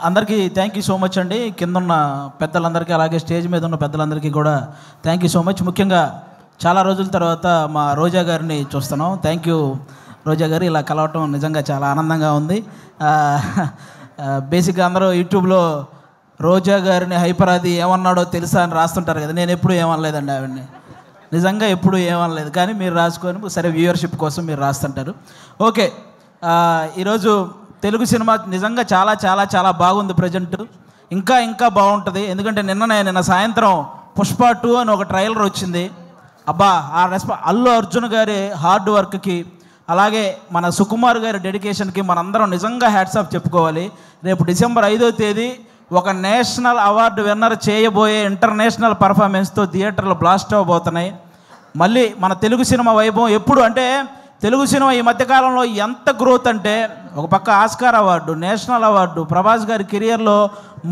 అందరికీ thank you so much అండి. కింద ఉన్న పెద్దలందరికీ అలాగే స్టేజ్ మీద ఉన్న పెద్దలందరికీ కూడా థ్యాంక్ యూ సో మచ్. ముఖ్యంగా చాలా రోజుల తర్వాత మా రోజా గారిని చూస్తున్నాం. థ్యాంక్ యూ రోజా గారు, ఇలా కలవటం నిజంగా చాలా ఆనందంగా ఉంది. బేసిక్గా అందరూ యూట్యూబ్లో రోజా గారిని హైపరాది ఏమన్నాడో తెలుసా అని రాస్తుంటారు కదా. నేను ఎప్పుడు ఏమనలేదండి ఆవిడని, నిజంగా ఎప్పుడు ఏమనలేదు. కానీ మీరు రాసుకొని సరే వ్యూవర్షిప్ కోసం మీరు రాస్తుంటారు. ఓకే, ఈరోజు తెలుగు సినిమా నిజంగా చాలా చాలా చాలా బాగుంది. ప్రజెంట్ ఇంకా ఇంకా బాగుంటుంది. ఎందుకంటే నిన్న సాయంత్రం పుష్ప 2 అని ఒక ట్రైలర్ వచ్చింది. అబ్బా, ఆ అల్లు అర్జున్ గారి హార్డ్ వర్క్కి అలాగే మన సుకుమార్ గారి డెడికేషన్కి మనందరం నిజంగా హ్యాట్స్ ఆఫ్ చెప్పుకోవాలి. రేపు డిసెంబర్ 5వ తేదీ ఒక నేషనల్ అవార్డు విన్నర్ చేయబోయే ఇంటర్నేషనల్ పర్ఫార్మెన్స్తో థియేటర్లు బ్లాస్ట్ అవ్వబోతున్నాయి. మళ్ళీ మన తెలుగు సినిమా వైభవం ఎప్పుడు అంటే తెలుగు సినిమా ఈ మధ్యకాలంలో ఎంత గ్రోత్ అంటే, ఒక పక్క Oscar award, national award, Prabhas గారి కెరియర్లో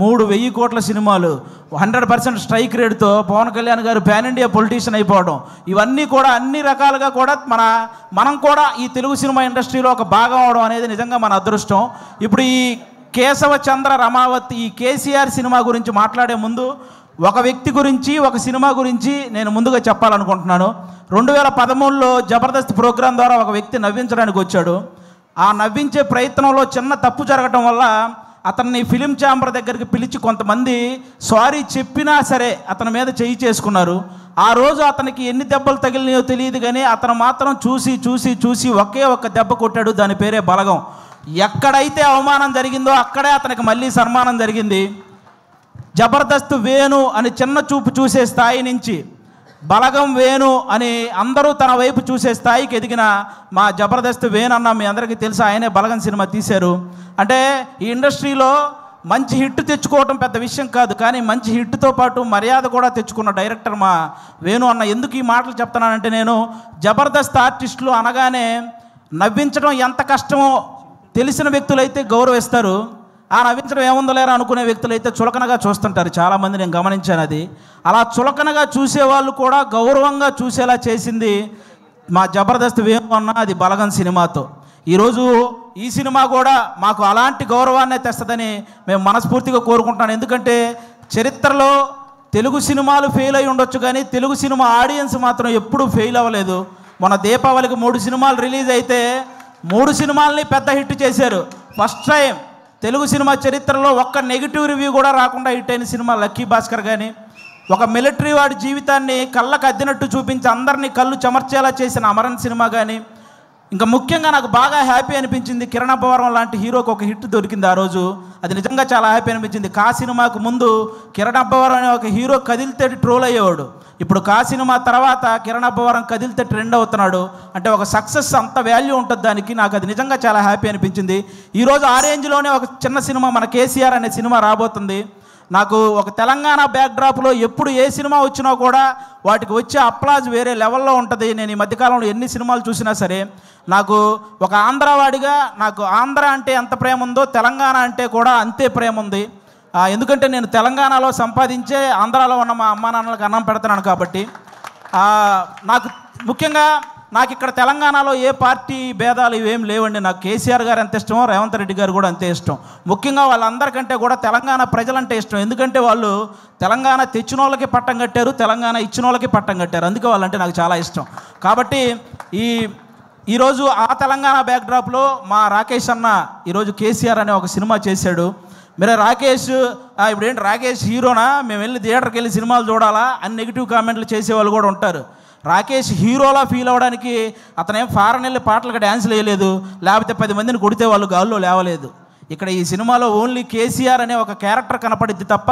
3,000 కోట్ల సినిమాలు, 100% స్ట్రైక్ రేట్తో పవన్ కళ్యాణ్ గారు పాన్ ఇండియా పొలిటీషియన్ అయిపోవడం, ఇవన్నీ కూడా అన్ని రకాలుగా కూడా మనం కూడా ఈ తెలుగు సినిమా ఇండస్ట్రీలో ఒక భాగం అవడం అనేది నిజంగా మన అదృష్టం. ఇప్పుడు ఈ కేశవ చంద్ర రమావతి ఈ కేసీఆర్ సినిమా గురించి మాట్లాడే ముందు ఒక వ్యక్తి గురించి, ఒక సినిమా గురించి నేను ముందుగా చెప్పాలనుకుంటున్నాను. 2013లో జబర్దస్త్ ప్రోగ్రాం ద్వారా ఒక వ్యక్తి నవ్వించడానికి వచ్చాడు. ఆ నవ్వించే ప్రయత్నంలో చిన్న తప్పు జరగటం వల్ల అతన్ని ఫిలిం ఛాంబర్ దగ్గరికి పిలిచి కొంతమంది సారీ చెప్పినా సరే అతని మీద చేయి చేసుకున్నారు. ఆ రోజు అతనికి ఎన్ని దెబ్బలు తగిలినాయో తెలియదు, కానీ అతను మాత్రం చూసి చూసి చూసి ఒకే ఒక్క దెబ్బ కొట్టాడు. దాని పేరే బలగం. ఎక్కడైతే అవమానం జరిగిందో అక్కడే అతనికి మళ్ళీ సన్మానం జరిగింది. జబర్దస్త్ వేణు అని చిన్న చూపు చూసే స్థాయి నుంచి బలగం వేణు అని అందరూ తన వైపు చూసే స్థాయికి ఎదిగిన మా జబర్దస్త్ వేణు అన్న మీ అందరికీ తెలుసు. ఆయనే బలగం సినిమా తీశారు. అంటే ఈ ఇండస్ట్రీలో మంచి హిట్ తెచ్చుకోవటం పెద్ద విషయం కాదు, కానీ మంచి హిట్తో పాటు మర్యాద కూడా తెచ్చుకున్న డైరెక్టర్ మా వేణు అన్న. ఎందుకు ఈ మాటలు చెప్తున్నానంటే, నేను జబర్దస్త్ ఆర్టిస్టులు అనగానే నవ్వించడం ఎంత కష్టమో తెలిసిన వ్యక్తులైతే గౌరవిస్తారు. ఆ నవ్వించడం ఏముందో లేరా అనుకునే వ్యక్తులైతే చులకనగా చూస్తుంటారు. చాలామంది నేను గమనించాను. అది అలా చులకనగా చూసేవాళ్ళు కూడా గౌరవంగా చూసేలా చేసింది మా జబర్దస్త్ వేణు అన్న, అది బలగం సినిమాతో. ఈరోజు ఈ సినిమా కూడా మాకు అలాంటి గౌరవాన్నే తెస్తుందని మేము మనస్ఫూర్తిగా కోరుకుంటున్నాను. ఎందుకంటే చరిత్రలో తెలుగు సినిమాలు ఫెయిల్ అయి ఉండొచ్చు, కానీ తెలుగు సినిమా ఆడియన్స్ మాత్రం ఎప్పుడూ ఫెయిల్ అవ్వలేదు. మన దీపావళికి 3 సినిమాలు రిలీజ్ అయితే 3 సినిమాలని పెద్ద హిట్ చేశారు. ఫస్ట్ టైం తెలుగు సినిమా చరిత్రలో ఒక్క నెగిటివ్ రివ్యూ కూడా రాకుండా హిట్ అయిన సినిమా లక్కీ భాస్కర్. కానీ ఒక మిలిటరీ వాడి జీవితాన్ని కళ్ళకు అద్దినట్టు చూపించి అందరినీ కళ్ళు చెమర్చేలా చేసిన అమరన్ సినిమా. కానీ ఇంకా ముఖ్యంగా నాకు బాగా హ్యాపీ అనిపించింది, కిరణ్ అబ్బవరం లాంటి హీరోకి ఒక హిట్ దొరికింది ఆ రోజు. అది నిజంగా చాలా హ్యాపీ అనిపించింది. కా సినిమాకు ముందు కిరణ్ అబ్బవరం అనే ఒక హీరో కదిలితే ట్రోల్ అయ్యేవాడు. ఇప్పుడు కా సినిమా తర్వాత కిరణ్ అబ్బవరం కదిలితే ట్రెండ్ అవుతున్నాడు. అంటే ఒక సక్సెస్ అంత వాల్యూ ఉంటుంది దానికి. నాకు అది నిజంగా చాలా హ్యాపీ అనిపించింది. ఈరోజు ఆ రేంజ్లోనే ఒక చిన్న సినిమా మన కేసీఆర్ అనే సినిమా రాబోతుంది. నాకు ఒక తెలంగాణ బ్యాక్డ్రాప్లో ఎప్పుడు ఏ సినిమా వచ్చినా కూడా వాటికి వచ్చే అప్లాజ్ వేరే లెవెల్లో ఉంటుంది. నేను ఈ మధ్యకాలంలో ఎన్ని సినిమాలు చూసినా సరే నాకు ఒక ఆంధ్రవాడిగా నాకు ఆంధ్ర అంటే ఎంత ప్రేమ ఉందో తెలంగాణ అంటే కూడా అంతే ప్రేమ ఉంది. ఎందుకంటే నేను తెలంగాణలో సంపాదించే ఆంధ్రాలో ఉన్న మా అమ్మా నాన్నలకు అన్నం పెడుతున్నాను కాబట్టి. నాకు ముఖ్యంగా నాకు ఇక్కడ తెలంగాణలో ఏ పార్టీ భేదాలు ఇవేం లేవండి. నాకు కేసీఆర్ గారు అంత ఇష్టం, రేవంత్ రెడ్డి గారు కూడా అంతే ఇష్టం. ముఖ్యంగా వాళ్ళందరికంటే కూడా తెలంగాణ ప్రజలంటే ఇష్టం. ఎందుకంటే వాళ్ళు తెలంగాణ తెచ్చిన వాళ్ళకి పట్టం కట్టారు, తెలంగాణ ఇచ్చిన వాళ్ళకి పట్టం కట్టారు. అందుకే వాళ్ళంటే నాకు చాలా ఇష్టం. కాబట్టి ఈరోజు ఆ తెలంగాణ బ్యాక్డ్రాప్లో మా రాకేష్ అన్న ఈరోజు కేసీఆర్ అనే ఒక సినిమా చేశాడు. మీరు రాకేష్ ఇప్పుడు ఏంటి రాకేష్ హీరోనా, మేము వెళ్ళి థియేటర్కి వెళ్ళి సినిమాలు చూడాలా అని నెగిటివ్ కామెంట్లు చేసేవాళ్ళు కూడా ఉంటారు. రాకేష్ హీరోలా ఫీల్ అవ్వడానికి అతనేం ఫారెన్ వెళ్ళి పాటలకు డ్యాన్స్లు వేయలేదు, లేకపోతే 10 మందిని కొడితే వాళ్ళు గాల్లో లేవలేదు. ఇక్కడ ఈ సినిమాలో ఓన్లీ కేసీఆర్ అనే ఒక క్యారెక్టర్ కనపడిద్ది తప్ప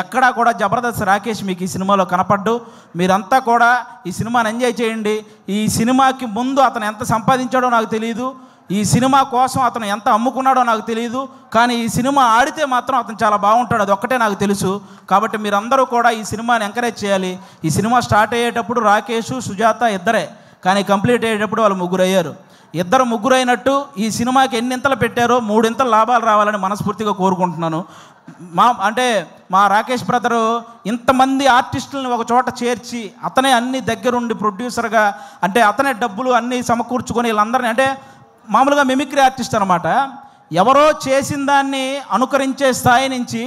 ఎక్కడా కూడా జబర్దస్త్ రాకేష్ మీకు ఈ సినిమాలో కనపడ్డు. మీరంతా కూడా ఈ సినిమాని ఎంజాయ్ చేయండి. ఈ సినిమాకి ముందు అతను ఎంత సంపాదించాడో నాకు తెలియదు, ఈ సినిమా కోసం అతను ఎంత అమ్ముకున్నాడో నాకు తెలియదు, కానీ ఈ సినిమా ఆడితే మాత్రం అతను చాలా బాగుంటాడు, అది ఒక్కటే నాకు తెలుసు. కాబట్టి మీరందరూ కూడా ఈ సినిమాని ఎంకరేజ్ చేయాలి. ఈ సినిమా స్టార్ట్ అయ్యేటప్పుడు రాకేష్, సుజాత ఇద్దరే, కానీ కంప్లీట్ అయ్యేటప్పుడు వాళ్ళు 3 అయ్యారు. 2 అయినట్టు ఈ సినిమాకి ఎన్నింతలు పెట్టారో 3 ఇంతలు లాభాలు రావాలని మనస్ఫూర్తిగా కోరుకుంటున్నాను. మా రాకేష్ బ్రదరు ఇంతమంది ఆర్టిస్టులను ఒక చోట చేర్చి అతనే అన్ని దగ్గరుండి ప్రొడ్యూసర్గా, అంటే అతనే డబ్బులు అన్నీ సమకూర్చుకొని వీళ్ళందరినీ, అంటే మామూలుగా మిమిక్రీ ఆర్టిస్ట్ అనమాట. ఎవరో చేసిన దాన్ని అనుకరించే స్థాయి నుంచి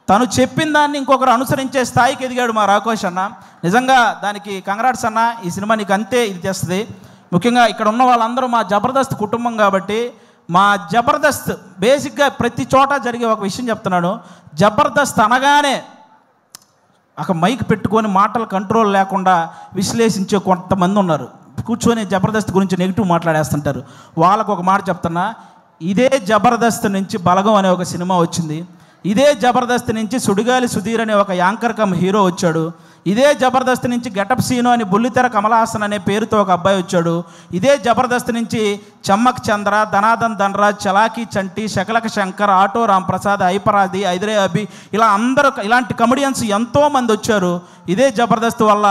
తను చెప్పిన దాన్ని ఇంకొకరు అనుసరించే స్థాయికి ఎదిగాడు మా రాకేష్ అన్న. నిజంగా దానికి కంగ్రాట్స్ అన్న. ఈ సినిమా నీకు అంతే ఇది చేస్తుంది. ముఖ్యంగా ఇక్కడ ఉన్న వాళ్ళందరూ మా జబర్దస్త్ కుటుంబం కాబట్టి మా జబర్దస్త్ బేసిక్గా ప్రతి చోట జరిగే ఒక విషయం చెప్తున్నాను. జబర్దస్త్ అనగానే ఒక మైక్ పెట్టుకొని మాటలు కంట్రోల్ లేకుండా విశ్లేషించే కొంతమంది ఉన్నారు. కూర్చొని జబర్దస్త్ గురించి నెగిటివ్ మాట్లాడేస్తుంటారు. వాళ్ళకు ఒక మాట చెప్తున్నా, ఇదే జబర్దస్త్ నుంచి బలగం అనే ఒక సినిమా వచ్చింది. ఇదే జబర్దస్త్ నుంచి సుడిగాలి సుధీర్ అనే ఒక యాంకర్ కమ్ హీరో వచ్చాడు. ఇదే జబర్దస్త్ నుంచి గెటప్ సీను అని బుల్లితెర కమలహాసన్ అనే పేరుతో ఒక అబ్బాయి వచ్చాడు. ఇదే జబర్దస్త్ నుంచి చమ్మక్ చంద్ర, ధనాదన్ ధనరాజ్, చలాకీ చంటి, శకలక శంకర్, ఆటో రాంప్రసాద్, ఐపరాది, ఐదరే అభి, ఇలా అందరూ ఇలాంటి కమెడియన్స్ ఎంతోమంది వచ్చారు. ఇదే జబర్దస్త్ వల్ల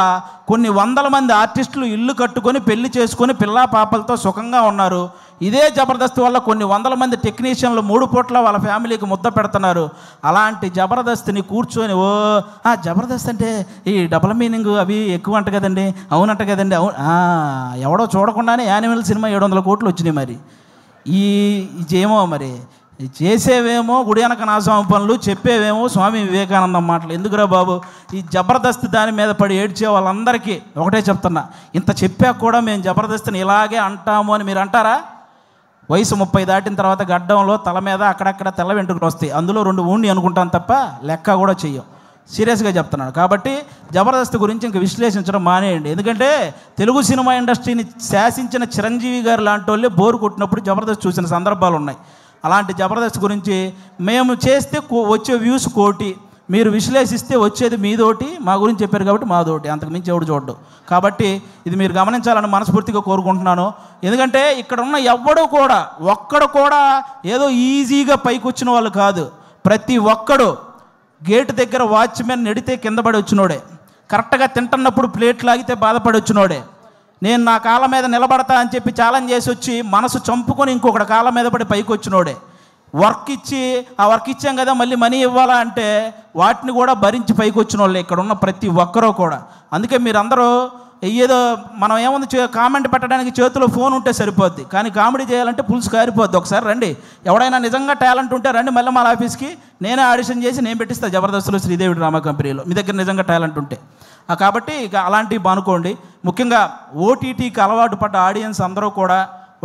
కొన్ని వందల మంది ఆర్టిస్టులు ఇల్లు కట్టుకొని పెళ్లి చేసుకొని పిల్లా పాపలతో సుఖంగా ఉన్నారు. ఇదే జబర్దస్త్ వల్ల కొన్ని వందల మంది టెక్నీషియన్లు 3 పూట్ల వాళ్ళ ఫ్యామిలీకి ముద్ద పెడుతున్నారు. అలాంటి జబర్దస్త్ని కూర్చొని జబర్దస్త్ అంటే ఈ డబుల్ మీనింగ్ అవి ఎక్కువ అంట కదండి, అవునంట కదండి, అవును ఎవడో చూడకుండానే యానిమల్ సినిమా 700 కోట్లు వచ్చినాయి. మరి ఏమో మరి చేసేవేమో గుడి వెనక నాస్వామి పనులు, చెప్పేవేమో స్వామి వివేకానందం మాటలు. ఎందుకురా బాబు, ఈ జబర్దస్త్ దాని మీద పడి ఏడ్చే వాళ్ళందరికీ ఒకటే చెప్తున్నా, ఇంత చెప్పాక కూడా మేము జబర్దస్త్ని ఇలాగే అంటాము అని మీరు అంటారా? వయసు 30 దాటిన తర్వాత గడ్డంలో తల మీద అక్కడక్కడ తెల్ల వెంట్రుకలు వస్తాయి. అందులో 2 ఊండి అనుకుంటాం తప్ప లెక్క కూడా చెయ్యం. సీరియస్గా చెప్తున్నాను. కాబట్టి జబర్దస్త్ గురించి ఇంక విశ్లేషించడం మానేయండి. ఎందుకంటే తెలుగు సినిమా ఇండస్ట్రీని శాసించిన చిరంజీవి గారు లాంటి వాళ్ళే బోరు కొట్టినప్పుడు జబర్దస్త్ చూసిన సందర్భాలు ఉన్నాయి. అలాంటి జబర్దస్త్ గురించి మేము చేస్తే వచ్చే వ్యూస్ 1 కోటి, మీరు విశ్లేషిస్తే వచ్చేది మీదోటి. మా గురించి చెప్పారు కాబట్టి మాదోటి, అంతకుమించి ఎవడు చూడ్డు. కాబట్టి ఇది మీరు గమనించాలని మనస్ఫూర్తిగా కోరుకుంటున్నాను. ఎందుకంటే ఇక్కడ ఉన్న ఒక్కడు కూడా ఏదో ఈజీగా పైకి వచ్చిన వాళ్ళు కాదు. ప్రతి ఒక్కడు గేటు దగ్గర వాచ్మెన్ నెడితే కింద పడి వచ్చినోడే, కరెక్ట్గా తింటున్నప్పుడు ప్లేట్ లాగితే బాధపడి వచ్చినోడే, నేను నా కాళ్ళ మీద నిలబడతా అని చెప్పి ఛాలెంజ్ చేసి వచ్చి మనసు చంపుకొని ఇంకొకటి కాళ్ళ మీద పడి పైకి వచ్చినోడే, వర్క్ ఇచ్చి ఆ వర్క్ ఇచ్చాం కదా మళ్ళీ మనీ ఇవ్వాలా అంటే వాటిని కూడా భరించి పైకి వచ్చిన వాళ్ళే ఇక్కడ ఉన్న ప్రతి ఒక్కరూ కూడా. అందుకే మీరందరూ ఏదో మనం ఏముంది కామెంట్ పెట్టడానికి చేతిలో ఫోన్ ఉంటే సరిపోద్ది, కానీ కామెడీ చేయాలంటే పులుసు కారిపోద్ది. ఒకసారి రండి, ఎవడైనా నిజంగా టాలెంట్ ఉంటే రండి మళ్ళీ మా ఆఫీస్కి, నేనే ఆడిషన్ చేసి నేను పెట్టిస్తాను జబర్దస్త్లో శ్రీదేవి డ్రామా కంపెనీలో, మీ దగ్గర నిజంగా టాలెంట్ ఉంటే. కాబట్టి ఇక అలాంటివి బానుకోండి. ముఖ్యంగా ఓటీటీకి అలవాటు పడ్డ ఆడియన్స్ అందరూ కూడా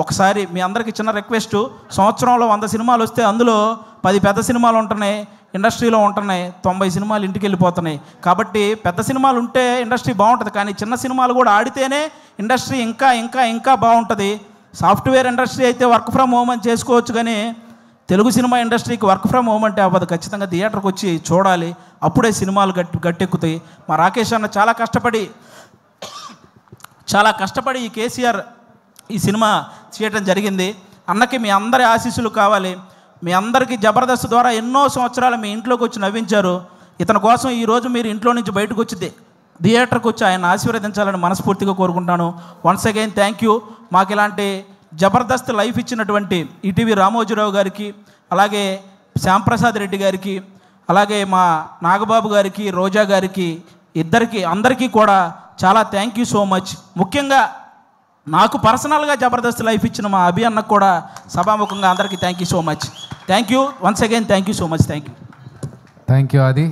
ఒకసారి మీ అందరికీ చిన్న రిక్వెస్ట్, సంవత్సరంలో 100 సినిమాలు వస్తే అందులో 10 పెద్ద సినిమాలు ఉంటున్నాయి, ఇండస్ట్రీలో ఉంటున్నాయి, 90 సినిమాలు ఇంటికి వెళ్ళిపోతున్నాయి. కాబట్టి పెద్ద సినిమాలు ఉంటే ఇండస్ట్రీ బాగుంటుంది, కానీ చిన్న సినిమాలు కూడా ఆడితేనే ఇండస్ట్రీ ఇంకా ఇంకా ఇంకా బాగుంటుంది. సాఫ్ట్వేర్ ఇండస్ట్రీ అయితే వర్క్ ఫ్రమ్ హోమ్ అని చేసుకోవచ్చు, కానీ తెలుగు సినిమా ఇండస్ట్రీకి వర్క్ ఫ్రమ్ హోమ్ అంటే అవ్వదు. ఖచ్చితంగా థియేటర్కి వచ్చి చూడాలి, అప్పుడే సినిమాలు గట్టెక్కుతాయి. మా రాకేష్ అన్న చాలా కష్టపడి ఈ కేసీఆర్ ఈ సినిమా చేయటం జరిగింది. అన్నకి మీ అందరి ఆశీస్సులు కావాలి. మీ అందరికీ జబర్దస్త్ ద్వారా ఎన్నో సంవత్సరాలు మీ ఇంట్లోకి వచ్చి నవ్వించారు. ఇతని కోసం ఈరోజు మీరు ఇంట్లో నుంచి బయటకు వచ్చి థియేటర్కి వచ్చి ఆయన ఆశీర్వదించాలని మనస్ఫూర్తిగా కోరుకుంటాను. Once again thank you. మాకు ఇలాంటి జబర్దస్త్ లైఫ్ ఇచ్చినటువంటి ఈటీవీ రామోజీరావు గారికి, అలాగే శ్యాంప్రసాద్ రెడ్డి గారికి, అలాగే మా నాగబాబు గారికి, రోజా గారికి, అందరికీ కూడా చాలా థ్యాంక్ యూ సో మచ్. ముఖ్యంగా నాకు పర్సనల్గా జబర్దస్త్ లైఫ్ ఇచ్చిన మా అభి అన్నకు కూడా సభాముఖంగా అందరికీ thank you so much. Thank you once again, thank you so much. Thank you ఆది.